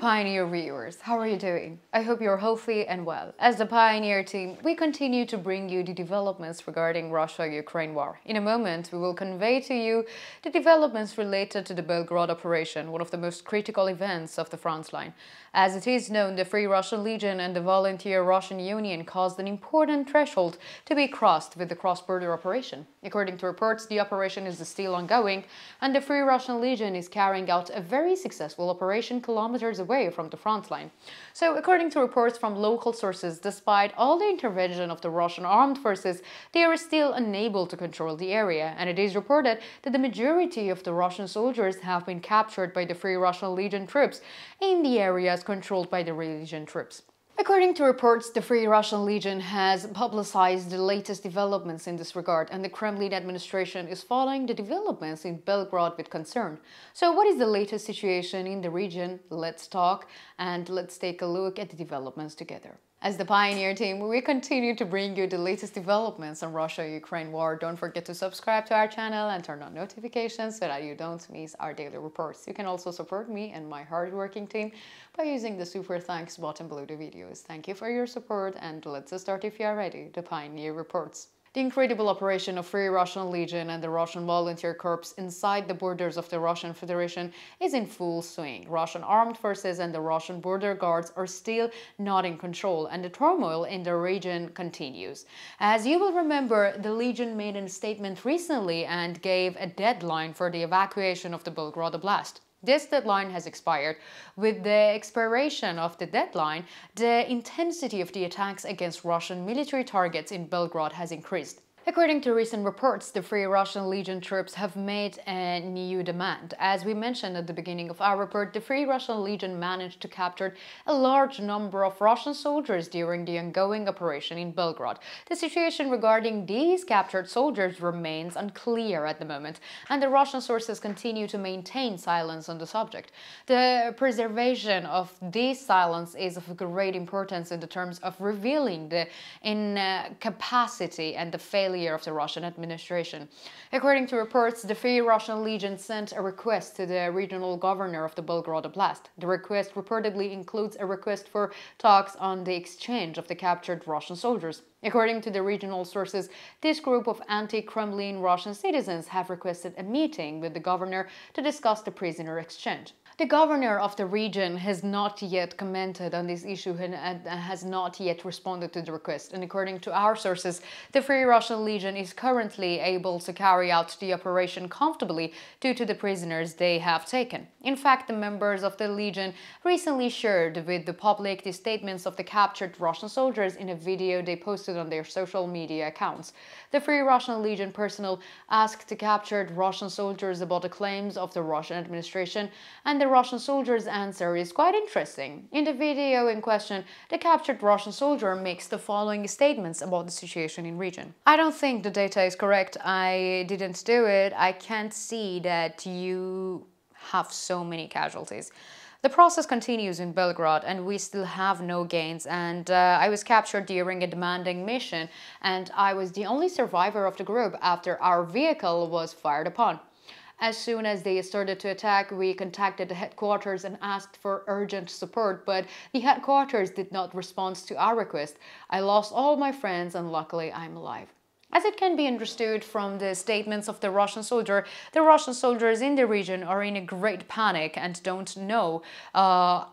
Pioneer viewers, how are you doing? I hope you're healthy and well. As the Pioneer team, we continue to bring you the developments regarding Russia-Ukraine war. In a moment, we will convey to you the developments related to the Belgorod operation, one of the most critical events of the front line. As it is known, the Free Russian Legion and the Volunteer Russian Union caused an important threshold to be crossed with the cross-border operation. According to reports, the operation is still ongoing, and the Free Russian Legion is carrying out a very successful operation kilometers away from the front line. So, according to reports from local sources, despite all the intervention of the Russian armed forces, they are still unable to control the area, and it is reported that the majority of the Russian soldiers have been captured by the Free Russian Legion troops in the areas controlled by the Legion troops. According to reports, the Free Russian Legion has publicized the latest developments in this regard, and the Kremlin administration is following the developments in Belgorod with concern. So what is the latest situation in the region? Let's talk and let's take a look at the developments together. As the Pioneer team, we continue to bring you the latest developments on Russia-Ukraine war. Don't forget to subscribe to our channel and turn on notifications so that you don't miss our daily reports. You can also support me and my hardworking team by using the super thanks button below the videos. Thank you for your support, and let's start if you are ready. The Pioneer reports. The incredible operation of Free Russian Legion and the Russian Volunteer Corps inside the borders of the Russian Federation is in full swing. Russian armed forces and the Russian border guards are still not in control, and the turmoil in the region continues. As you will remember, the Legion made a statement recently and gave a deadline for the evacuation of the Belgorod Oblast. This deadline has expired. With the expiration of the deadline, the intensity of the attacks against Russian military targets in Belgorod has increased. According to recent reports, the Free Russian Legion troops have made a new demand. As we mentioned at the beginning of our report, the Free Russian Legion managed to capture a large number of Russian soldiers during the ongoing operation in Belgorod. The situation regarding these captured soldiers remains unclear at the moment, and the Russian sources continue to maintain silence on the subject. The preservation of this silence is of great importance in the terms of revealing the incapacity and the failure of the Russian administration. According to reports, the Free Russian Legion sent a request to the regional governor of the Belgorod Oblast. The request reportedly includes a request for talks on the exchange of the captured Russian soldiers. According to the regional sources, this group of anti-Kremlin Russian citizens have requested a meeting with the governor to discuss the prisoner exchange. The governor of the region has not yet commented on this issue and has not yet responded to the request. And according to our sources, the Free Russian Legion is currently able to carry out the operation comfortably due to the prisoners they have taken. In fact, the members of the Legion recently shared with the public the statements of the captured Russian soldiers in a video they posted on their social media accounts. The Free Russian Legion personnel asked the captured Russian soldiers about the claims of the Russian administration, and the Russian soldier's answer is quite interesting. In the video in question, the captured Russian soldier makes the following statements about the situation in region. I don't think the data is correct. I didn't do it. I can't see that you have so many casualties. The process continues in Belgorod, and we still have no gains, and I was captured during a demanding mission, and I was the only survivor of the group after our vehicle was fired upon. As soon as they started to attack, we contacted the headquarters and asked for urgent support, but the headquarters did not respond to our request. I lost all my friends, and luckily I'm alive. As it can be understood from the statements of the Russian soldier, the Russian soldiers in the region are in a great panic and don't know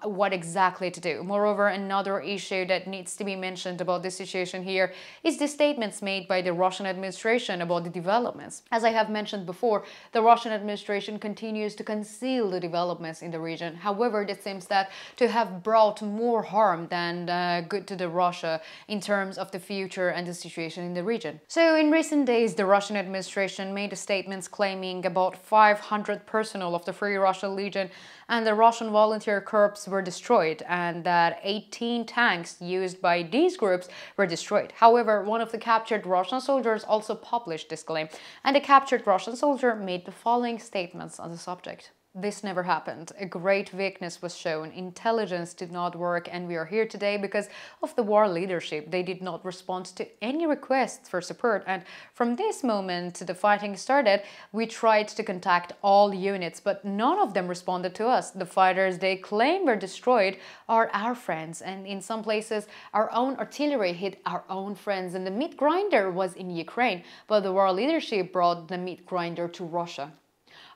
what exactly to do. Moreover, another issue that needs to be mentioned about this situation here is the statements made by the Russian administration about the developments. As I have mentioned before, the Russian administration continues to conceal the developments in the region. However, it seems that to have brought more harm than good to the Russia in terms of the future and the situation in the region. So in recent days, the Russian administration made statements claiming about 500 personnel of the Free Russian Legion and the Russian Volunteer Corps were destroyed, and that 18 tanks used by these groups were destroyed. However, one of the captured Russian soldiers also published this claim, and the captured Russian soldier made the following statements on the subject. This never happened. A great weakness was shown. Intelligence did not work, and we are here today because of the war leadership. They did not respond to any requests for support, and from this moment the fighting started, we tried to contact all units, but none of them responded to us. The fighters they claim were destroyed are our friends, and in some places our own artillery hit our own friends, and the meat grinder was in Ukraine, but the war leadership brought the meat grinder to Russia.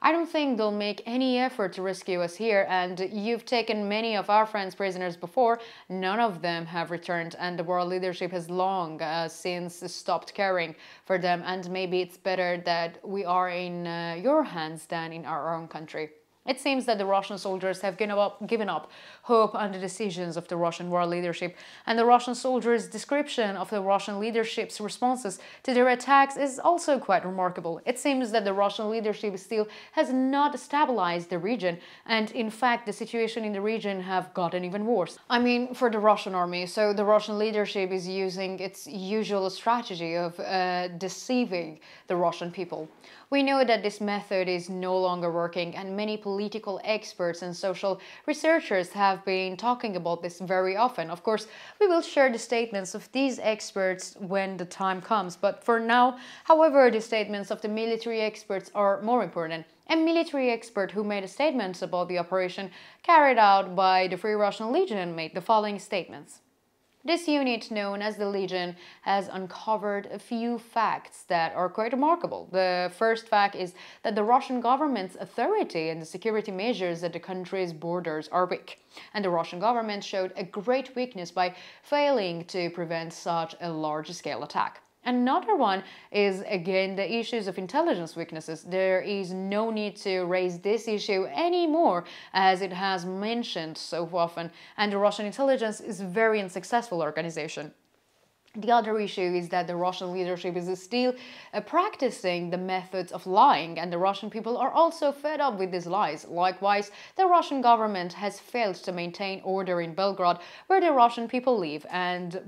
I don't think they'll make any effort to rescue us here, and you've taken many of our friends prisoners before. None of them have returned, and the world leadership has long since stopped caring for them, and maybe it's better that we are in your hands than in our own country. It seems that the Russian soldiers have given up hope on the decisions of the Russian war leadership, and the Russian soldiers' description of the Russian leadership's responses to their attacks is also quite remarkable. It seems that the Russian leadership still has not stabilized the region, and in fact the situation in the region have gotten even worse. I mean, for the Russian army, so the Russian leadership is using its usual strategy of deceiving the Russian people. We know that this method is no longer working, and many political experts and social researchers have been talking about this very often. Of course, we will share the statements of these experts when the time comes, but for now, however, the statements of the military experts are more important. A military expert who made a statement about the operation carried out by the Free Russian Legion made the following statements. This unit, known as the Legion, has uncovered a few facts that are quite remarkable. The first fact is that the Russian government's authority and the security measures at the country's borders are weak, and the Russian government showed a great weakness by failing to prevent such a large-scale attack. Another one is, again, the issues of intelligence weaknesses. There is no need to raise this issue anymore, as it has mentioned so often, and the Russian intelligence is a very unsuccessful organization. The other issue is that the Russian leadership is still practicing the methods of lying, and the Russian people are also fed up with these lies. Likewise, the Russian government has failed to maintain order in Belgorod, where the Russian people live,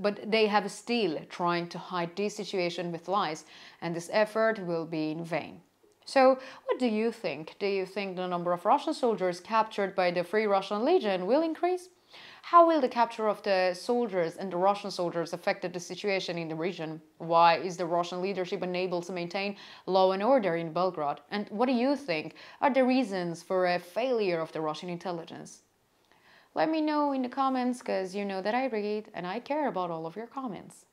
but they have still trying to hide this situation with lies, and this effort will be in vain. So, what do you think? Do you think the number of Russian soldiers captured by the Free Russian Legion will increase? How will the capture of the soldiers and the Russian soldiers affect the situation in the region? Why is the Russian leadership unable to maintain law and order in Belgorod? And what do you think are the reasons for a failure of the Russian intelligence? Let me know in the comments, because you know that I read and I care about all of your comments.